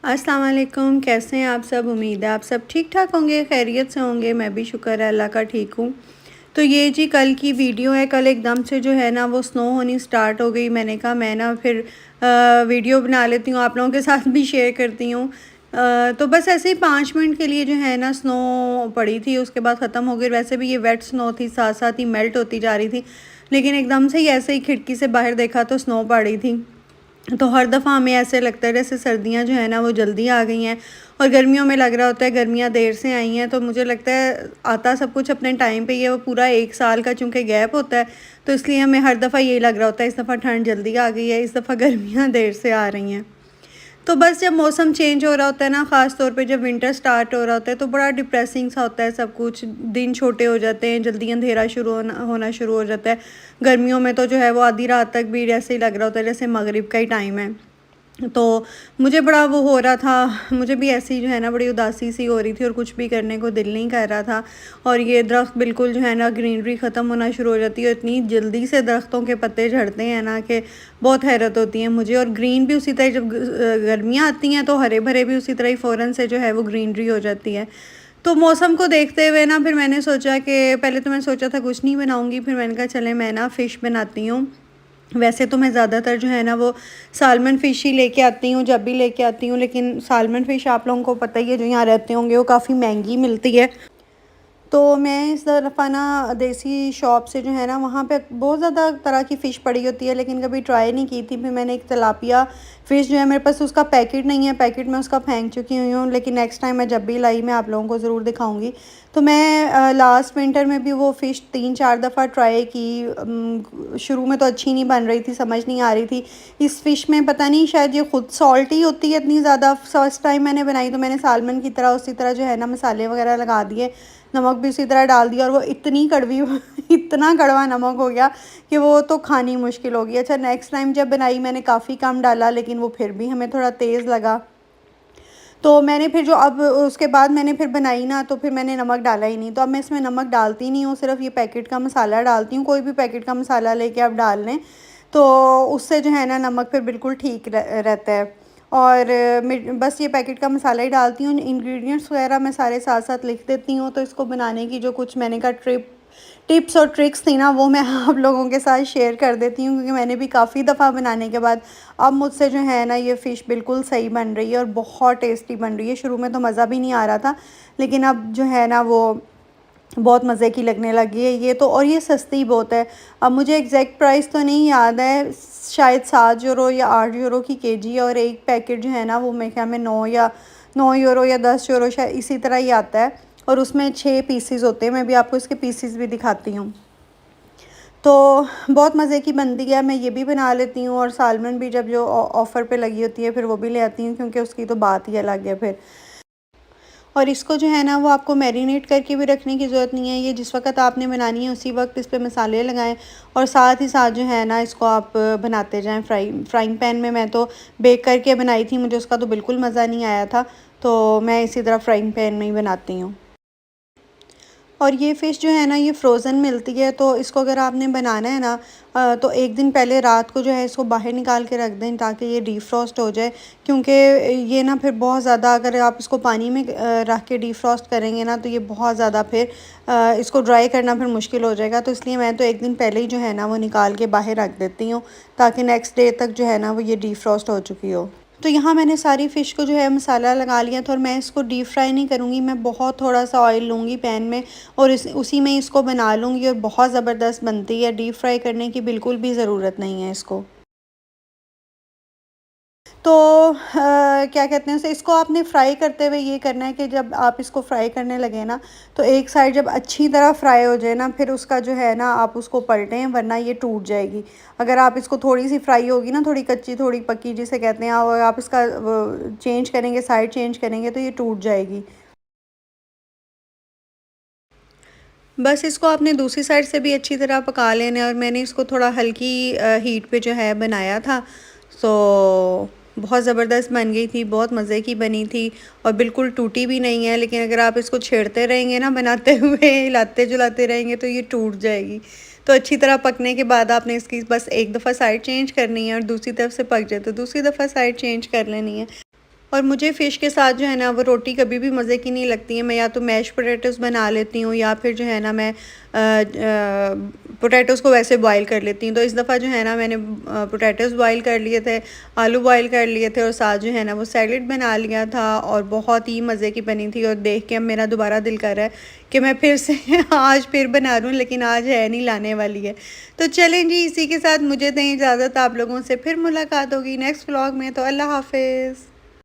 अस्सलाम वालेकुम। कैसे हैं आप सब? उम्मीद है आप सब ठीक ठाक होंगे, खैरियत से होंगे। मैं भी शुक्र है अल्लाह का ठीक हूँ। तो ये जी कल की वीडियो है। कल एकदम से जो है ना वो स्नो होनी स्टार्ट हो गई। मैंने कहा मैं ना फिर वीडियो बना लेती हूँ, आप लोगों के साथ भी शेयर करती हूँ। तो बस ऐसे ही 5 मिनट के लिए जो है ना स्नो पड़ी थी, उसके बाद ख़त्म हो गई। वैसे भी ये वेट स्नो थी, साथ साथ ही मेल्ट होती जा रही थी, लेकिन एकदम से ही ऐसे ही खिड़की से बाहर देखा तो स्नो पड़ी थी। तो हर दफ़ा हमें ऐसे लगता है जैसे सर्दियाँ जो है ना वो जल्दी आ गई हैं, और गर्मियों में लग रहा होता है गर्मियाँ देर से आई हैं। तो मुझे लगता है आता सब कुछ अपने टाइम पे ही है। वो पूरा 1 साल का चूँकि गैप होता है, तो इसलिए हमें हर दफ़ा यही लग रहा होता है इस दफ़ा ठंड जल्दी आ गई है, इस दफ़ा गर्मियाँ देर से आ रही हैं। तो बस जब मौसम चेंज हो रहा होता है ना, ख़ास तौर पे जब विंटर स्टार्ट हो रहा होता है, तो बड़ा डिप्रेसिंग सा होता है सब कुछ। दिन छोटे हो जाते हैं, जल्दी अंधेरा शुरू होना शुरू हो जाता है। गर्मियों में तो जो है वो आधी रात तक भी ऐसे ही लग रहा होता है जैसे मगरिब का ही टाइम है। तो मुझे बड़ा वो हो रहा था, मुझे भी ऐसी जो है ना बड़ी उदासी सी हो रही थी, और कुछ भी करने को दिल नहीं कर रहा था। और ये दरख्त बिल्कुल जो है ना ग्रीनरी ख़त्म होना शुरू हो जाती है, और इतनी जल्दी से दरख्तों के पत्ते झड़ते हैं ना कि बहुत हैरत होती है मुझे। और ग्रीन भी उसी तरह, जब गर्मियाँ आती हैं तो हरे भरे भी उसी तरह ही फ़ौरन से जो है वो ग्रीनरी हो जाती है। तो मौसम को देखते हुए ना फिर मैंने सोचा कि पहले तो मैंने सोचा था कुछ नहीं बनाऊँगी, फिर मैंने कहा चले मैं ना फ़िश बनाती हूँ। वैसे तो मैं ज़्यादातर जो है ना वो सालमन फ़िश ही लेके आती हूँ, जब भी लेके आती हूँ, लेकिन सालमन फ़िश आप लोगों को पता ही है जो यहाँ रहते होंगे वो काफ़ी महंगी मिलती है। तो मैं इस दफ़ा ना देसी शॉप से जो है ना वहाँ पे बहुत ज़्यादा तरह की फ़िश पड़ी होती है, लेकिन कभी ट्राई नहीं की थी। फिर मैंने एक तिलापिया फ़िश जो है, मेरे पास उसका पैकेट नहीं है, पैकेट मैं उसका फेंक चुकी हुई हूँ, लेकिन नेक्स्ट टाइम मैं जब भी लाई मैं आप लोगों को ज़रूर दिखाऊंगी। तो मैं लास्ट विंटर में भी वो फ़िश 3-4 दफ़ा ट्राई की। शुरू में तो अच्छी नहीं बन रही थी, समझ नहीं आ रही थी इस फ़िश में, पता नहीं शायद ये खुद सॉल्टी होती है इतनी ज़्यादा। फर्स्ट टाइम मैंने बनाई तो मैंने सालमन की तरह उसी तरह जो है ना मसाले वगैरह लगा दिए, नमक भी उसी तरह डाल दिया, और वो इतनी कड़वी इतना कड़वा नमक हो गया कि वो तो खानी मुश्किल हो गई। अच्छा, नेक्स्ट टाइम जब बनाई मैंने काफ़ी कम डाला, लेकिन वो फिर भी हमें थोड़ा तेज़ लगा। तो मैंने फिर जो अब उसके बाद मैंने फिर बनाई ना, तो फिर मैंने नमक डाला ही नहीं। तो अब मैं इसमें नमक डालती नहीं हूँ, सिर्फ ये पैकेट का मसाला डालती हूँ। कोई भी पैकेट का मसाला लेके आप डाल लें तो उससे जो है ना नमक फिर बिल्कुल ठीक रहता है। और मैं बस ये पैकेट का मसाला ही डालती हूँ। इंग्रेडिएंट्स वगैरह मैं सारे साथ साथ लिख देती हूँ। तो इसको बनाने की जो कुछ मैंने कहा टिप्स और ट्रिक्स थी ना, वो मैं आप लोगों के साथ शेयर कर देती हूँ, क्योंकि मैंने भी काफ़ी दफ़ा बनाने के बाद अब मुझसे जो है ना ये फ़िश बिल्कुल सही बन रही है, और बहुत टेस्टी बन रही है। शुरू में तो मज़ा भी नहीं आ रहा था, लेकिन अब जो है ना वो बहुत मज़े की लगने लगी है ये तो। और ये सस्ती बहुत है। अब मुझे एग्जैक्ट प्राइस तो नहीं याद है, शायद 7 यूरो या 8 यूरो की केजी है, और एक पैकेट जो है ना वो मेरे ख्याल में 9 यूरो या 10 यूरो शायद इसी तरह ही आता है, और उसमें 6 पीसीज होते हैं। मैं भी आपको इसके पीसीज भी दिखाती हूँ। तो बहुत मज़े की बनती है, मैं ये भी बना लेती हूँ, और सालमन भी जब जो ऑफ़र पे लगी होती है फिर वो भी ले आती हूँ, क्योंकि उसकी तो बात ही अलग है फिर। और इसको जो है ना वो आपको मैरिनेट करके भी रखने की ज़रूरत नहीं है। ये जिस वक्त आपने बनानी है उसी वक्त इस पे मसाले लगाएं, और साथ ही साथ जो है ना इसको आप बनाते जाएं। फ्राइंग पैन में मैं तो बेक करके बनाई थी, मुझे उसका तो बिल्कुल मज़ा नहीं आया था। तो मैं इसी तरह फ्राइंग पैन में ही बनाती हूँ। और ये फ़िश जो है ना ये फ्रोज़न मिलती है, तो इसको अगर आपने बनाना है ना तो एक दिन पहले रात को जो है इसको बाहर निकाल के रख दें, ताकि ये डीफ्रॉस्ट हो जाए। क्योंकि ये ना फिर बहुत ज़्यादा अगर आप इसको पानी में रख के डीफ्रॉस्ट करेंगे ना, तो ये बहुत ज़्यादा फिर इसको ड्राई करना फिर मुश्किल हो जाएगा। तो इसलिए मैं तो एक दिन पहले ही जो है ना वो निकाल के बाहर रख देती हूँ, ताकि नेक्स्ट डे तक जो है ना वो ये डीफ्रॉस्ट हो चुकी हो। तो यहाँ मैंने सारी फ़िश को जो है मसाला लगा लिया था, और मैं इसको डीप फ्राई नहीं करूँगी, मैं बहुत थोड़ा सा ऑयल लूँगी पैन में, और उसी में इसको बना लूँगी, और बहुत ज़बरदस्त बनती है। डीप फ्राई करने की बिल्कुल भी ज़रूरत नहीं है इसको। तो क्या कहते हैं उसे, इसको आपने फ्राई करते हुए ये करना है कि जब आप इसको फ्राई करने लगे ना, तो एक साइड जब अच्छी तरह फ्राई हो जाए ना, फिर उसका जो है ना आप उसको पलटें, वरना ये टूट जाएगी। अगर आप इसको थोड़ी सी फ्राई होगी ना, थोड़ी कच्ची थोड़ी पक्की जिसे कहते हैं, और आप इसका चेंज करेंगे, साइड चेंज करेंगे, तो ये टूट जाएगी। बस इसको आपने दूसरी साइड से भी अच्छी तरह पका लेना है, और मैंने इसको थोड़ा हल्की हीट पे जो है बनाया था। तो बहुत ज़बरदस्त बन गई थी, बहुत मज़े की बनी थी, और बिल्कुल टूटी भी नहीं है। लेकिन अगर आप इसको छेड़ते रहेंगे ना बनाते हुए, हिलाते जुलाते रहेंगे, तो ये टूट जाएगी। तो अच्छी तरह पकने के बाद आपने इसकी बस एक दफ़ा साइड चेंज करनी है, और दूसरी तरफ से पक जाए तो दूसरी दफ़ा साइड चेंज कर लेनी है। और मुझे फ़िश के साथ जो है ना वो रोटी कभी भी मज़े की नहीं लगती है। मैं या तो मैश पोटैटोज़ बना लेती हूँ या फिर जो है ना मैं पोटैटोज़ को वैसे बॉयल कर लेती हूँ। तो इस दफ़ा जो है ना मैंने पोटैटोज़ बॉयल कर लिए थे, आलू बॉयल कर लिए थे और साथ जो है ना वो सैलेड बना लिया था और बहुत ही मज़े की बनी थी। और देख के अब मेरा दोबारा दिल कर रहा है कि मैं फिर से आज फिर बना लूँ, लेकिन आज है नहीं, लाने वाली है। तो चलें जी, इसी के साथ मुझे दें इजाज़त। आप लोगों से फिर मुलाकात होगी नेक्स्ट व्लॉग में। तो अल्लाह हाफ़िज़।